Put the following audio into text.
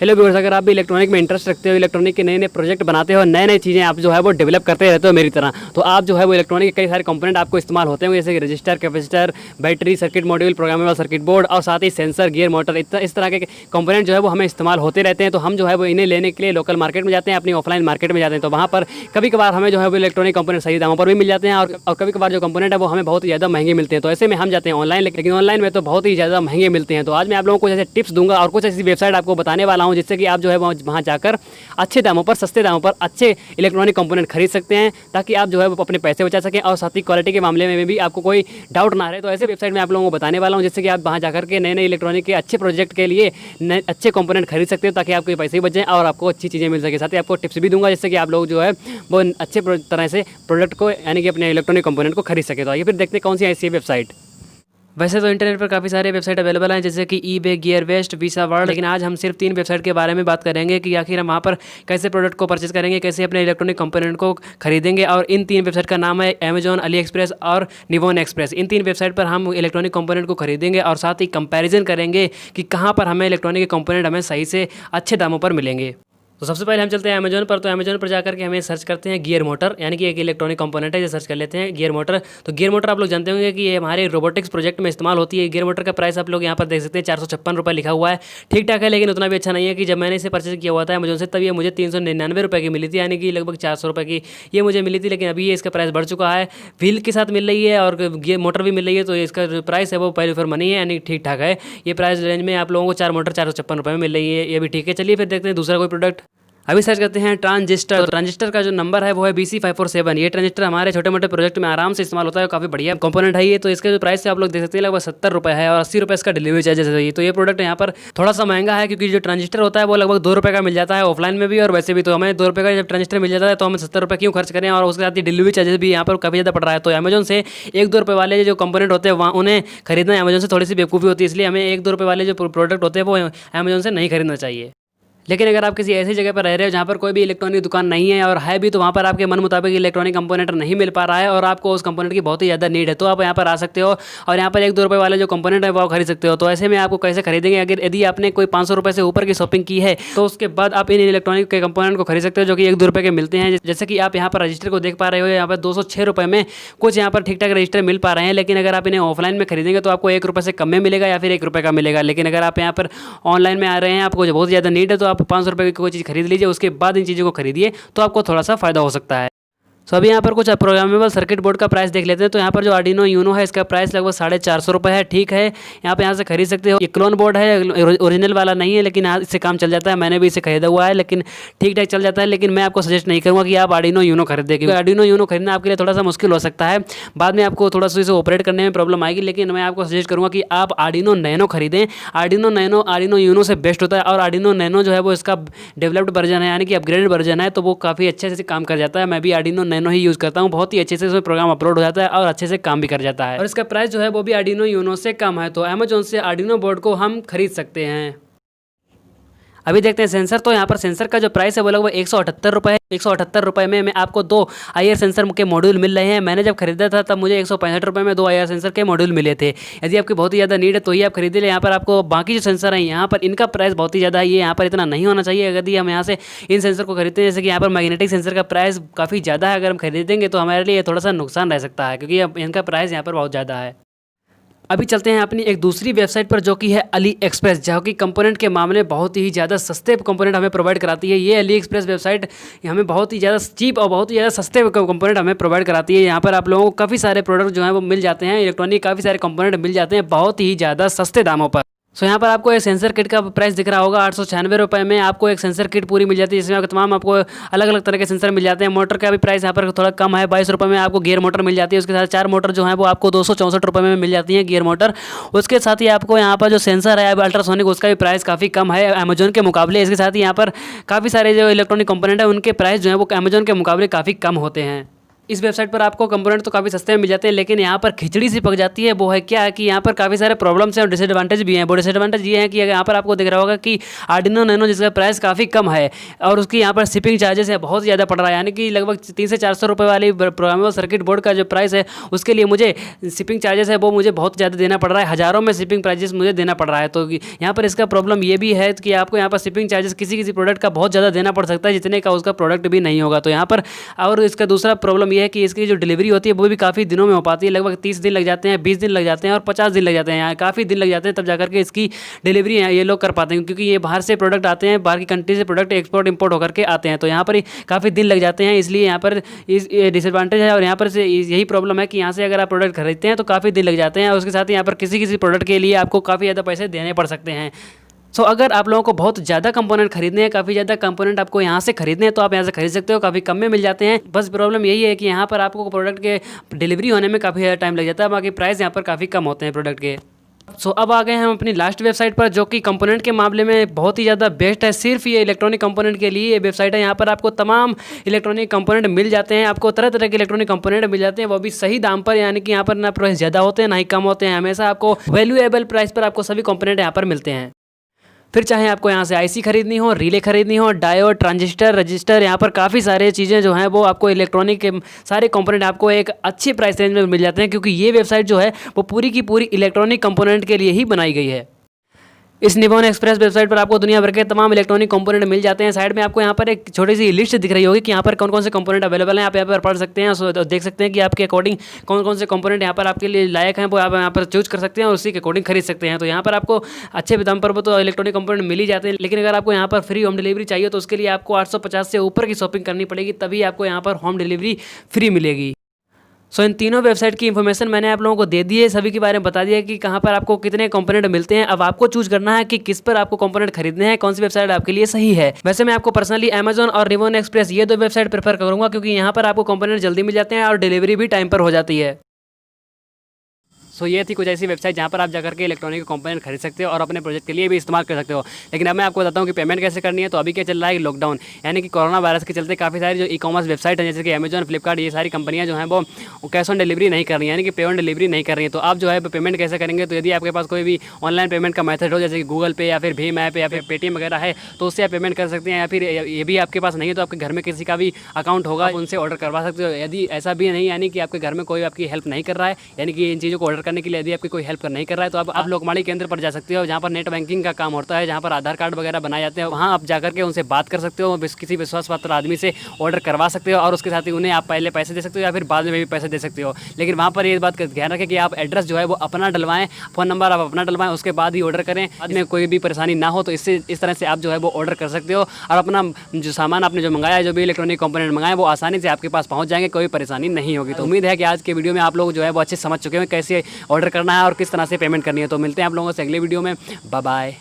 Hello viewers, अगर आप भी इलेक्ट्रॉनिक में इंटरेस्ट रखते हो, इलेक्ट्रॉनिक के नए नए प्रोजेक्ट बनाते हो, नए नए चीज़ें आप जो है वो डेवलप करते रहते हो मेरी तरह, तो आप जो है वो इलेक्ट्रॉनिक के कई सारे कंपोनेंट आपको इस्तेमाल होते हैं, जैसे कि register, capacitor, battery, circuit module, programmable circuit board और साथ ही सेंसर, गियर, मोटर, इस तरह के कंपोनेंट जो है वो हमें इस्तेमाल होते रहते हैं। तो हम जो है वो इन्हें लेने के लिए लोकल मार्केट में जाते हैं, अपनी ऑफलाइन मार्केट में जाते हैं। तो वहाँ पर कभी कभार हमें जो है वो इलेक्ट्रॉनिक कंपोनेंट सही दामों पर भी मिल जाते हैं और कभी कभार जो कंपोनेंट है वो हमें बहुत ही ज़्यादा महंगे मिलते हैं। तो ऐसे में हम जाते हैं ऑनलाइन, लेकिन ऑनलाइन में तो बहुत ही ज़्यादा महंगे मिलते हैं। तो आज मैं आप लोगों को जैसे टिप्स दूंगा और कुछ ऐसी वेबसाइट आपको बताने वाला हूँ जिससे कि आप जो है वहाँ जाकर अच्छे दामों पर, सस्ते दामों पर अच्छे इलेक्ट्रॉनिक कंपोनेंट खरीद सकते हैं, ताकि आप जो है वो अपने पैसे बचा सकें और साथ ही क्वालिटी के मामले में भी आपको कोई डाउट ना रहे। तो ऐसे वेबसाइट में आप लोगों को बताने वाला हूँ जिससे कि आप वहाँ जाकर के नए नए इलेक्ट्रॉनिक के अच्छे प्रोजेक्ट के लिए अच्छे कंपोनेंट खरीद सकते हो, ताकि आपके पैसे भी बच जाएं और आपको अच्छी चीज़ें मिल सके। साथ ही आपको टिप्स भी दूंगा जिससे कि आप लोग जो है वो अच्छे तरह से प्रोडक्ट को, यानी कि अपने इलेक्ट्रॉनिक कंपोनेंट को खरीद सके। तो आइए फिर देखते हैं कौन सी ऐसी वेबसाइट। वैसे तो इंटरनेट पर काफ़ी सारे वेबसाइट अवेलेबल हैं, जैसे कि ईबे, गियरवेस्ट, वीसा वर्ल्ड, लेकिन आज हम सिर्फ 3 वेबसाइट के बारे में बात करेंगे कि आखिर हम वहाँ पर कैसे प्रोडक्ट को परचेज करेंगे, कैसे अपने इलेक्ट्रॉनिक कंपोनेंट को खरीदेंगे। और इन 3 वेबसाइट का नाम है अमेजॉन, अली एक्सप्रेस और निवॉन एक्सप्रेस। इन 3 वेबसाइट पर हम इलेक्ट्रॉनिक कंपोनेंट को खरीदेंगे और साथ ही कंपैरिजन करेंगे कि कहाँ पर हमें इलेक्ट्रॉनिक कंपोनेंट हमें सही से अच्छे दामों पर मिलेंगे। तो सबसे पहले हम चलते हैं अमेजॉन पर। तो अमेजॉन पर जाकर के हमें सर्च करते हैं गियर मोटर, यानी कि एक इलेक्ट्रॉनिक कंपोनेंट है, जो सर्च कर लेते हैं गियर मोटर। तो गियर मोटर आप लोग जानते होंगे कि ये हमारे रोबोटिक्स प्रोजेक्ट में इस्तेमाल होती है। गियर मोटर का प्राइस आप लोग यहाँ पर देख सकते हैं, 456 रुपये लिखा हुआ है। ठीक ठाक है, लेकिन उतना भी अच्छा नहीं है। कि जब मैंने इसे परचेज किया हुआ था अमेजॉन से, तब ये मुझे 399 रुपये की मिली थी, यानी कि लगभग 400 रुपये की ये मुझे मिली थी। लेकिन अभी ये इसका प्राइस बढ़ चुका है, व्हील के साथ मिल रही है और गियर मोटर भी मिल रही है। तो इसका जो प्राइस है वो वैल्यू फॉर मनी है, यानी ठीक ठाक है। ये प्राइस रेंज में आप लोगों को 4 मोटर 456 रुपये में मिल रही है, ये भी ठीक है। चलिए फिर देखते हैं दूसरा कोई प्रोडक्ट। अभी सर्च करते हैं ट्रांजिस्टर। तो ट्रांजिस्टर का जो नंबर है वो है BC547। ये ट्रांजिस्टर हमारे छोटे मोटे प्रोजेक्ट में आराम से इस्तेमाल होता है, काफ़ी बढ़िया कंपोनेंट है ये। तो इसका जो प्राइस है आप लोग देख सकते हैं लगभग 70 रुपये है और 80 रुपये इसका डिलीवरी चार्जेस है। तो ये प्रोडक्ट यहाँ पर थोड़ा सा महंगा है, क्योंकि जो ट्रांजिस्टर होता है वो लगभग 2 रुपये का मिल जाता है ऑफलाइन में भी और वैसे भी। तो हमें 2 रुपये का जब ट्रांजिस्टर मिल जाता है तो हमें 70 रुपये क्यों खर्च करें, और उसके साथ ही डिलीवरी चार्जेस भी यहाँ पर काफ़ी ज़्यादा पड़ रहा है। तो अमेजॉन से 1-2 रुपये वाले जो कंपोनेंट होते हैं वहाँ उन्हें खरीदना अमेजॉन से थोड़ी सी बेवकूफ़ी होती है, इसलिए हमें 1-2 रुपये वाले जो प्रोडक्ट होते हैं वो अमेजॉन से नहीं खरीदना चाहिए। लेकिन अगर आप किसी ऐसी जगह पर रह रहे हो जहाँ पर कोई भी इलेक्ट्रॉनिक दुकान नहीं है और है भी, तो वहाँ पर आपके मन मुताबिक इलेक्ट्रॉनिक कंपोनेंट नहीं मिल पा रहा है और आपको उस कंपोनेंट की बहुत ही ज़्यादा नीड है, तो आप यहाँ पर आ सकते हो और यहाँ पर 1-2 रुपये वाले जो कंपोनेंट है वो आप खरीद सकते हो। तो ऐसे में आपको कैसे खरीदेंगे, अगर यदि आपने कोई 500 रुपये से ऊपर की शॉपिंग की है तो उसके बाद आप इन इलेक्ट्रॉनिक के कंपोनेंट को खरीद सकते हो, जो कि 1-2 रुपये के मिलते हैं। जैसे कि आप यहाँ पर रजिस्टर को देख पा रहे हो, यहाँ पर 206 रुपये में कुछ यहाँ पर ठीक ठाक रजिस्टर मिल पा रहे हैं। लेकिन अगर आप इन्हें ऑफलाइन में खरीदेंगे तो आपको 1 रुपये से कम में मिलेगा या फिर 1 रुपये का मिलेगा। लेकिन अगर आप यहाँ पर ऑनलाइन में आ रहे हैं, आपको बहुत ज़्यादा नीड है, तो आप 500 रुपये की चीज़ खरीद लीजिए, उसके बाद इन चीज़ों को खरीदिए तो आपको थोड़ा सा फायदा हो सकता है। तो अभी यहाँ पर कुछ प्रोग्रामेबल सर्किट बोर्ड का प्राइस देख लेते हैं। तो यहाँ पर जो आर्डिनो यूनो है इसका प्राइस लगभग 450 रुपये है, ठीक है। यहाँ से खरीद सकते हो। ये क्लोन बोर्ड है, ओरिजिनल वाला नहीं है, लेकिन इससे काम चल जाता है। मैंने भी इसे खरीदा हुआ है, लेकिन ठीक ठाक चल जाता है। लेकिन मैं आपको सजेस्ट नहीं करूँगा कि आप आर्डिनो यूनो खरीदें, क्योंकि आर्डिनो यूनो खरीदना आपके लिए थोड़ा सा मुश्किल हो सकता है, बाद में आपको थोड़ा सा इसे ऑपरेट करने में प्रॉब्लम आएगी। लेकिन मैं आपको सजेस्ट करूँगा कि आप आर्डिनो नैनो खरीदें। आर्डिनो यूनो से बेस्ट होता है और आर्डिनो नैनो जो है वो इसका डेवलप्ड वर्जन है, यानी कि अपग्रेडेड वर्जन है, तो वो काफ़ी अच्छे से काम कर जाता है। मैं भी आर्डिनो नैनो ही यूज़ करता हूँ, बहुत ही अच्छे से उसमें प्रोग्राम अपलोड हो जाता है और अच्छे से काम भी कर जाता है और इसका प्राइस जो है वो भी आर्डिनो यूनो से कम है। तो अमेजॉन से आर्डिनो बोर्ड को हम खरीद सकते हैं। अभी देखते हैं सेंसर। तो यहाँ पर सेंसर का जो प्राइस है वो लगभग 178 रुपये है। 178 रुपये में आपको 2 IR सेंसर के मॉड्यूल मिल रहे हैं। मैंने जब खरीदा था तब मुझे 165 रुपये में 2 IR सेंसर के मॉड्यूल मिले थे। यदि आपकी बहुत ही ज़्यादा नीड है तो ही आप खरीदे ले। यहाँ पर आपको बाकी जो सेंसर हैं यहाँ पर इनका प्राइस बहुत ही ज़्यादा है, ये यहाँ पर इतना नहीं होना चाहिए। यदि हम यहाँ से इन सेंसर को खरीदते हैं, जैसे कि यहाँ पर मैग्नेटिक सेंसर का प्राइस काफ़ी ज़्यादा है, अगर हम खरीदेंगे तो हमारे लिए थोड़ा सा नुकसान रह सकता है, क्योंकि इनका प्राइस यहाँ पर बहुत ज़्यादा है। अभी चलते हैं अपनी एक दूसरी वेबसाइट पर, जो कि है अली एक्सप्रेस, जो कि कंपोनेंट के मामले में बहुत ही ज़्यादा सस्ते कंपोनेंट हमें प्रोवाइड कराती है। ये अली एक्सप्रेस वेबसाइट हमें बहुत ही ज़्यादा चीप और बहुत ही ज़्यादा सस्ते कंपोनेंट हमें प्रोवाइड कराती है। यहाँ पर आप लोगों को काफ़ी सारे प्रोडक्ट जो हैं वो मिल जाते हैं, इलेक्ट्रॉनिक काफ़ी सारे कंपोनेंट मिल जाते हैं बहुत ही ज़्यादा सस्ते दामों पर। सो यहाँ पर आपको एक सेंसर किट का प्राइस दिख रहा होगा 896 रुपये में आपको एक सेंसर किट पूरी मिल जाती है, जिसमें तमाम आपको अलग अलग तरह के सेंसर मिल जाते हैं। मोटर का भी प्राइस यहाँ पर थोड़ा कम है, 22 रुपये में आपको गियर मोटर मिल जाती है। उसके साथ 4 मोटर जो है वो आपको 264 रुपये में मिल जाती है गियर मोटर। उसके साथ ही आपको यहाँ पर जो सेंसर है अल्ट्रासोनिक, उसका भी प्राइस काफ़ी कम है अमेजॉन के मुकाबले। इसके साथ ही यहाँ पर काफ़ी सारे जो इलेक्ट्रॉनिक कंपोनेंट है उनके प्राइस जो है वो अमेजॉन के मुकाबले काफ़ी कम होते हैं। इस वेबसाइट पर आपको कंपोनेंट तो काफ़ी सस्ते में मिल जाते हैं, लेकिन यहाँ पर खिचड़ी सी पक जाती है। वो है क्या कि यहाँ पर काफ़ी सारे प्रॉब्लम्स हैं और डिसएडवांटेज भी हैं। वो डिसएडवांटेज ये है कि यहाँ पर आपको दिख रहा होगा कि आर्डिनो नैनो जिसका प्राइस काफ़ी कम है और उसकी यहाँ पर शिपिंग चार्जेस है बहुत ज़्यादा पड़ रहा है, यानी कि लगभग 300 से 400 रुपये वाली प्रोग्रामेबल सर्किट बोर्ड का जो प्राइस है उसके लिए मुझे शिपिंग चार्जेस है वो मुझे बहुत ज़्यादा देना पड़ रहा है, हज़ारों में शिपिंग प्राइजेस मुझे देना पड़ रहा है। तो यहाँ पर इसका प्रॉब्लम ये भी है कि आपको यहाँ पर शिपिंग चार्जेस किसी प्रोडक्ट का बहुत ज़्यादा देना पड़ सकता है जितने का उसका प्रोडक्ट भी नहीं होगा। तो यहाँ पर और इसका दूसरा प्रॉब्लम ये है कि इसकी जो डिलीवरी होती है वो भी काफ़ी दिनों में हो पाती है, लगभग 30 दिन लग जाते हैं, 20 दिन लग जाते हैं और 50 दिन लग जाते हैं। यहाँ काफ़ी दिन लग जाते हैं तब जाकर के इसकी डिलीवरी ये लोग कर पाते हैं, क्योंकि ये बाहर से प्रोडक्ट आते हैं, बाहर की कंट्री से प्रोडक्ट एक्सपोर्ट इंपोर्ट होकर के आते हैं। तो यहाँ पर काफ़ी दिन लग जाते हैं, इसलिए यहाँ पर इस डिसएडवांटेज है। और यहाँ पर से यही प्रॉब्लम है कि यहाँ से अगर आप प्रोडक्ट खरीदते हैं तो काफ़ी दिन लग जाते हैं और उसके साथ ही यहाँ पर किसी प्रोडक्ट के लिए आपको काफ़ी ज़्यादा पैसे देने पड़ सकते हैं। अगर आप लोगों को बहुत ज़्यादा कंपोनेंट खरीदने हैं, काफ़ी ज़्यादा कंपोनेंट आपको यहाँ से खरीदने हैं तो आप यहाँ से खरीद सकते हो, काफ़ी कम में मिल जाते हैं। बस प्रॉब्लम यही है कि यहाँ पर आपको प्रोडक्ट के डिलीवरी होने में काफ़ी ज़्यादा टाइम लग जाता है, बाकी प्राइस यहाँ पर काफ़ी कम होते हैं प्रोडक्ट के। अब आ गए हम अपनी लास्ट वेबसाइट पर, जो कि कंपोनेंट के मामले में बहुत ही ज़्यादा बेस्ट है। सिर्फ ये इलेक्ट्रॉनिक कंपोनेंट के लिए ये वेबसाइट है। यहाँ पर आपको तमाम इलेक्ट्रॉनिक कंपोनेंट मिल जाते हैं, आपको तरह तरह के इलेक्ट्रॉनिक कंपोनेंट मिल जाते हैं, वो भी सही दाम पर, यानी कि यहाँ पर ना प्राइस ज़्यादा होते हैं ना ही कम होते हैं, हमेशा आपको वैल्यूएबल प्राइस पर आपको सभी कंपोनेंट यहाँ पर मिलते हैं। फिर चाहे आपको यहाँ से आईसी खरीदनी हो, रिले खरीदनी हो, डायोड, ट्रांजिस्टर, रजिस्टर, यहाँ पर काफ़ी सारे चीज़ें जो हैं वो आपको इलेक्ट्रॉनिक के सारे कंपोनेंट आपको एक अच्छी प्राइस रेंज में मिल जाते हैं, क्योंकि ये वेबसाइट जो है वो पूरी की पूरी इलेक्ट्रॉनिक कंपोनेंट के लिए ही बनाई गई है। इस निवॉन एक्सप्रेस वेबसाइट पर आपको दुनिया भर के तमाम इलेक्ट्रॉनिक कंपोनेंट मिल जाते हैं। साइड में आपको यहाँ पर एक छोटी सी लिस्ट दिख रही होगी कि यहाँ पर कौन कौन से कंपोनेंट अवेलेबल हैं। आप यहाँ पर पढ़ सकते हैं और देख सकते हैं कि आपके अकॉर्डिंग कौन कौन से कंपोनेंट यहाँ पर आपके लिए लायक हैं, वो आप यहाँ पर चूज कर सकते हैं और उसी के अकॉर्डिंग खरीद सकते हैं। तो यहाँ पर आपको अच्छे दाम पर वो तो इलेक्ट्रॉनिक कंपोनेंट मिल ही जाते हैं, लेकिन अगर आपको यहाँ पर फ्री होम डिलीवरी चाहिए तो उसके लिए आपको 850 से ऊपर की शॉपिंग करनी पड़ेगी, तभी आपको यहाँ पर होम डिलीवरी फ्री मिलेगी। इन तीनों वेबसाइट की इन्फॉर्मेशन मैंने आप लोगों को दे दी है, सभी के बारे में बता दिया कि कहाँ पर आपको कितने कंपोनेंट मिलते हैं। अब आपको चूज करना है कि किस पर आपको कंपोनेंट खरीदने हैं, कौन सी वेबसाइट आपके लिए सही है। वैसे मैं आपको पर्सनली अमेजॉन और निवॉन एक्सप्रेस ये दो वेबसाइट प्रेफर करूंगा, क्योंकि यहाँ पर आपको कंपोनेंट जल्दी मिल जाते हैं और डिलीवरी भी टाइम पर हो जाती है। ये थी कुछ ऐसी वेबसाइट जहाँ पर आप जाकर के इलेक्ट्रॉनिक कंपोनेंट खरीद सकते हो और अपने प्रोजेक्ट के लिए भी इस्तेमाल कर सकते हो। लेकिन अब मैं आपको बताता हूँ कि पेमेंट कैसे करनी है। तो अभी क्या चल रहा है, लॉकडाउन, यानी कि कोरोना वायरस के चलते काफ़ी सारी जो ई कॉमर्स वेबसाइट है जैसे कि अमेजॉन, फ्लिपकार्ट, ये सारी कंपनियाँ जो हैं वो कैश ऑन डिलीवरी नहीं कर रही हैं, यानी कि पे ऑन डिलीवरी नहीं कर रही हैं। तो आप जो है पेमेंट कैसे करेंगे, तो यदि आपके पास कोई भी ऑनलाइन पेमेंट का मेथड हो जैसे कि गूगल पे या फिर भीम ऐप या फिर पेटीएम वगैरह है तो उससे आप पेमेंट कर सकते हैं, या फिर ये भी आपके पास नहीं है तो आपके घर में किसी का भी अकाउंट होगा, उनसे ऑर्डर करवा सकते हो। यदि ऐसा भी नहीं, यानी कि आपके घर में कोई आपकी हेल्प नहीं कर रहा है, यानी कि इन चीज़ों को ऑर्डर करने के लिए यदि आपकी कोई हेल्प नहीं कर रहा है, तो आप लोकमाड़ी केंद्र पर जा सकते हो, जहाँ पर नेट बैंकिंग का काम होता है, जहाँ पर आधार कार्ड वगैरह बनाए जाते हैं। वहाँ आप जाकर के उनसे बात कर सकते हो, किसी विश्वास पात्र आदमी से ऑर्डर करवा सकते हो और उसके साथ ही उन्हें आप पहले पैसे दे सकते हो या फिर बाद में भी पैसे दे सकते हो। लेकिन वहाँ पर ये बात का ध्यान रखें कि आप एड्रेस जो है वो अपना डलवाएं, फ़ोन नंबर आप अपना डलवाएं, उसके बाद ही ऑर्डर करें। बाद में कोई भी परेशानी ना हो तो इस तरह से आप जो है वो ऑर्डर कर सकते हो और अपना जो सामान आपने जो मंगाया है, जो भी इलेक्ट्रॉनिक कंपोनेंट मंगाए, वो आसानी से आपके पास पहुँच जाएंगे, कोई परेशानी नहीं होगी। तो उम्मीद है कि आज के वीडियो में आप लोग जो है वो अच्छे समझ चुके हैं कैसे ऑर्डर करना है और किस तरह से पेमेंट करनी है। तो मिलते हैं आप लोगों से अगले वीडियो में। Bye bye.